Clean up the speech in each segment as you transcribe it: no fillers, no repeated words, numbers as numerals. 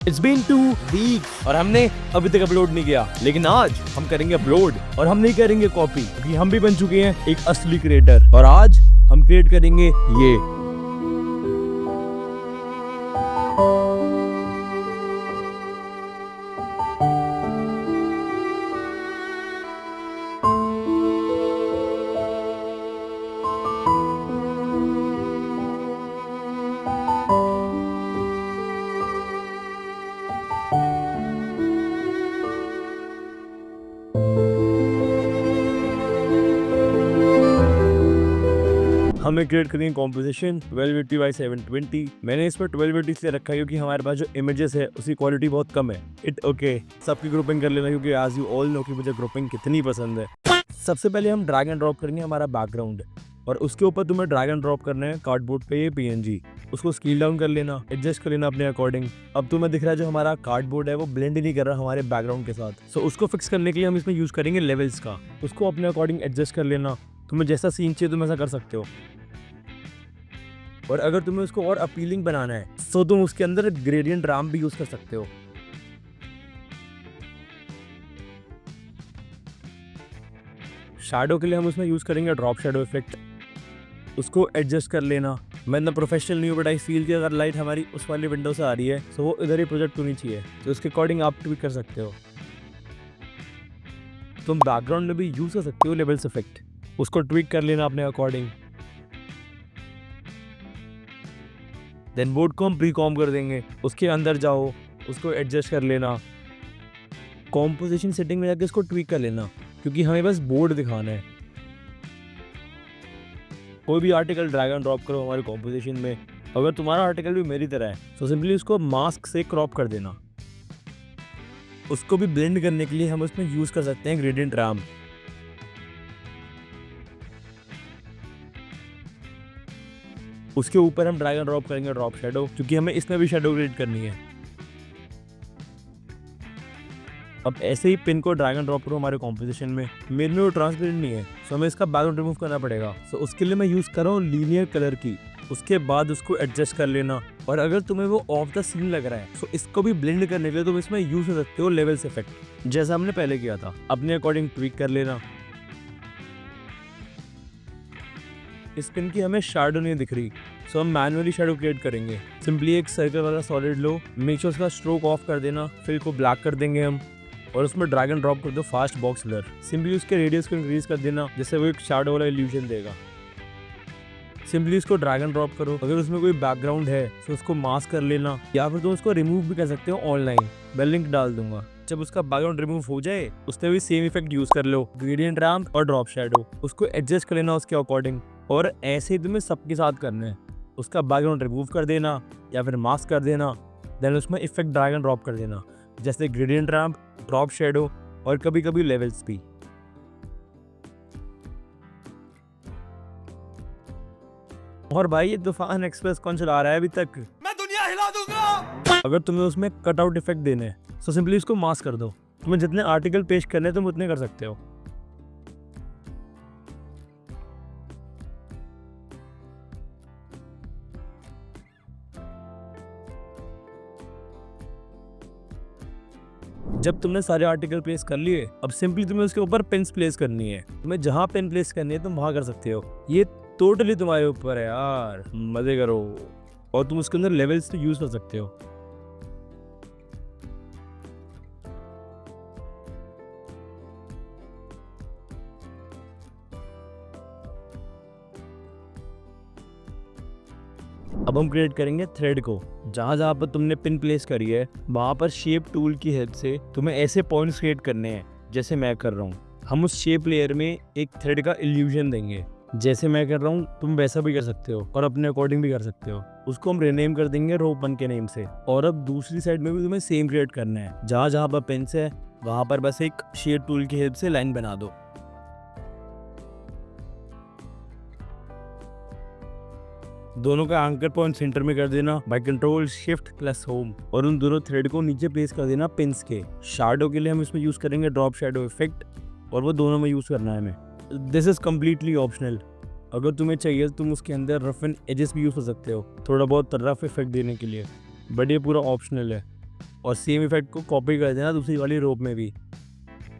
It's been 2 weeks और हमने अभी तक अपलोड नहीं किया, लेकिन आज हम करेंगे अपलोड और हम नहीं करेंगे कॉपी, क्योंकि हम भी बन चुके हैं एक असली क्रिएटर और आज हम क्रिएट करेंगे ये। हमें क्रिएट करेंगे कॉम्पोजिशन 1280x720। मैंने इस पर 1280 इसलिए रखा है क्योंकि हमारे पास जो इमेजेस है उसकी क्वालिटी बहुत कम है। इट ओके, सबकी ग्रुपिंग कर लेना, क्योंकि आज यू ऑल नो कि मुझे ग्रुपिंग कितनी पसंद है। सबसे पहले हम ड्रैग एंड ड्रॉप करेंगे हमारा बैकग्राउंड और उसके ऊपर तुम्हें ड्रैग एंड ड्रॉप करना है कार्डबोर्ड पे ये पीएनजी। उसको स्केल डाउन कर लेना, एडजस्ट कर लेना अपने अकॉर्डिंग। अब तुम्हें दिख रहा है जो हमारा कार्डबोर्ड है वो ब्लेंड ही नहीं कर रहा हमारे बैकग्राउंड के साथ। सो उसको फिक्स करने के लिए हम इसमें यूज करेंगे लेवल्स का। उसको अपने अकॉर्डिंग एडजस्ट कर लेना। तुम्हें जैसा सीन चाहिए तुम ऐसा कर सकते हो। और अगर तुम्हें उसको और अपीलिंग बनाना है तो तुम उसके अंदर ग्रेडियंट रैम्प भी यूज कर सकते हो। शैडो के लिए हम उसमें यूज करेंगे ड्रॉप शैडो इफेक्ट। उसको एडजस्ट कर लेना। मैं इतना प्रोफेशनल नहीं हूँ, बट आई फील कि अगर लाइट हमारी उस वाली विंडो से आ रही है तो वो इधर ही प्रोजेक्ट होनी चाहिए, तो उसके अकॉर्डिंग आप ट्विक कर सकते हो। तुम बैकग्राउंड में भी यूज कर सकते हो लेवल्स इफेक्ट। उसको ट्विक कर लेना अपने अकॉर्डिंग। देन बोर्ड को हम प्री कॉम कर देंगे। उसके अंदर जाओ, उसको एडजस्ट कर लेना। कॉम्पोजिशन सेटिंग में जाके इसको ट्विक कर लेना, क्योंकि हमें बस बोर्ड दिखाना है। कोई भी आर्टिकल ड्रैग एंड ड्रॉप करो हमारे कॉम्पोजिशन में। अगर तुम्हारा आर्टिकल भी मेरी तरह है तो सिंपली उसको मास्क से क्रॉप कर देना। उसको भी ब्लेंड करने के लिए हम उसमें यूज कर सकते हैं ग्रेडियंट रैम्प। उसके ऊपर हम ड्रैग एंड ड्रॉप करेंगे ड्रॉप शैडो, क्योंकि हमें इसमें भी शैडो क्रिएट करनी है। अब ऐसे ही पिन को ड्रैग एंड ड्रॉप करो हमारे कॉम्पोजिशन में। मेरे में वो ट्रांसपेरेंट नहीं है, सो हमें इसका बैकग्राउंड रिमूव करना पड़ेगा। सो उसके लिए मैं यूज कर रहा हूँ लीनियर कलर की। उसके बाद उसको एडजस्ट कर लेना। और अगर तुम्हें वो ऑफ द सीन लग रहा है तो इसको भी ब्लेंड करने के लिए तुम इसमें यूज कर सकते हो लेवल्स इफेक्ट, जैसा हमने पहले किया था। अपने अकॉर्डिंग ट्विक कर लेना। इस पिन की हमें शैडो नहीं दिख रही, सो हम मैनुअली शैडो क्रिएट करेंगे। सिंपली एक सर्कल वाला सॉलिड लो, मेक श्योर उसका स्ट्रोक ऑफ कर देना, फिर को ब्लैक कर देंगे हम और उसमें ड्रैग एंड ड्रॉप कर दो फास्ट बॉक्स ब्लर। सिंपली उसके रेडियस को इंक्रीज कर देना, जिससे वो एक शैडो वाला इल्यूजन देगा। सिंपली उसको ड्रैग एंड ड्रॉप करो। अगर उसमें कोई बैकग्राउंड है तो उसको मास्क कर लेना, या फिर तुम उसको रिमूव भी कर सकते हो ऑनलाइन। मैं लिंक डाल दूंगा। जब उसका बैकग्राउंड रिमूव हो जाए उसमें भी सेम इफेक्ट यूज कर लो, ग्रेडियंट रैम्प और ड्रॉप शैडो। उसको एडजस्ट कर लेना उसके अकॉर्डिंग। और ऐसे ही तुम्हें सबके साथ करना है। उसका बैकग्राउंड रिमूव कर देना या फिर मास्क कर देना, देन उसमें इफेक्ट ड्रैग एंड ड्रॉप कर देना, जैसे ग्रेडियंट रैम्प, ड्रॉप शैडो और कभी कभी लेवल्स भी। और भाई ये तूफान एक्सप्रेस कौन चला रहा है अभी तक? मैं दुनिया हिला दूंगा। अगर तुम्हें उसमें कटआउट इफेक्ट देने हैं तो सिंपली उसको मास्क कर दो। तुम्हें जितने आर्टिकल पेश करने हैं तुम उतने कर सकते हो। जब तुमने सारे आर्टिकल प्लेस कर लिए, अब सिंपली तुम्हें उसके ऊपर पिन्स प्लेस करनी है। तुम्हें जहां पिन प्लेस करनी है तुम वहां कर सकते हो। ये टोटली तुम्हारे ऊपर है यार, मजे करो। और तुम उसके अंदर लेवल्स तो यूज कर सकते हो। अब हम क्रिएट करेंगे थ्रेड को। जहां जहां पर तुमने पिन प्लेस करी है वहां पर शेप टूल की हेल्प से तुम्हें ऐसे पॉइंट्स क्रिएट करने हैं जैसे मैं कर रहा हूँ। हम उस शेप लेयर में एक थ्रेड का इल्यूजन देंगे, जैसे मैं कर रहा हूँ तुम वैसा भी कर सकते हो और अपने अकॉर्डिंग भी कर सकते हो। उसको हम रीनेम कर देंगे रोप 1 के नेम से। और अब दूसरी साइड में भी तुम्हें सेम क्रिएट करना है। जहां जहां पर पिन्स है वहां पर बस एक शेप टूल की हेल्प से लाइन बना दो। दोनों का एंकर पॉइंट सेंटर में कर देना by control shift plus home. और उन दोनों थ्रेड को नीचे प्लेस कर देना पिन्स के। शैडो के लिए हम इसमें यूज करेंगे ड्रॉप शैडो इफेक्ट, और वो दोनों में यूज करना है हमें। This is completely optional. अगर तुम्हें चाहिए तो तुम उसके अंदर रफ एंड एजेस भी यूज कर सकते हो, थोड़ा बहुत रफ इफेक्ट देने के लिए, बट ये पूरा ऑप्शनल है। और सेम इफेक्ट को कॉपी कर देना दूसरी वाली रोप में भी।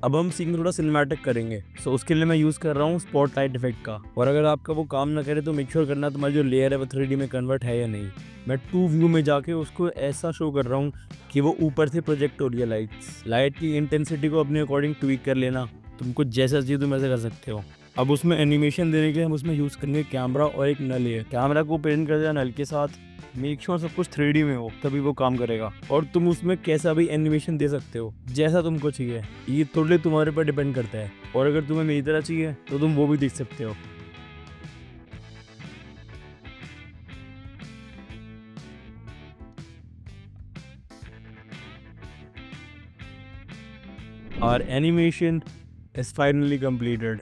अब हम सीन थोड़ा सिनेमैटिक करेंगे, सो उसके लिए मैं यूज़ कर रहा हूँ स्पॉटलाइट इफेक्ट का। और अगर आपका वो काम ना करे तो मेक श्योर करना तुम्हारी जो लेयर है वो 3D में कन्वर्ट है या नहीं। मैं 2 व्यू में जाके उसको ऐसा शो कर रहा हूँ कि वो ऊपर से प्रोजेक्ट हो रही है लाइट की इंटेंसिटी को अपने अकॉर्डिंग ट्वीक कर लेना। तुमको जैसा चाहिए तुम ऐसे कर सकते हो। अब उसमें एनिमेशन देने के लिए हम उसमें यूज़ करेंगे कैमरा और एक नल है। कैमरा को पेंट कर दिया नल के साथ, मेक श्योर सब कुछ 3D में हो तभी वो काम करेगा। और तुम उसमें कैसा भी एनिमेशन दे सकते हो जैसा तुमको चाहिए, ये थोड़े तुम्हारे पर डिपेंड करता है। और अगर तुम्हें मेरी तरह चाहिए तो तुम वो भी देख सकते हो। Our animation is finally completed.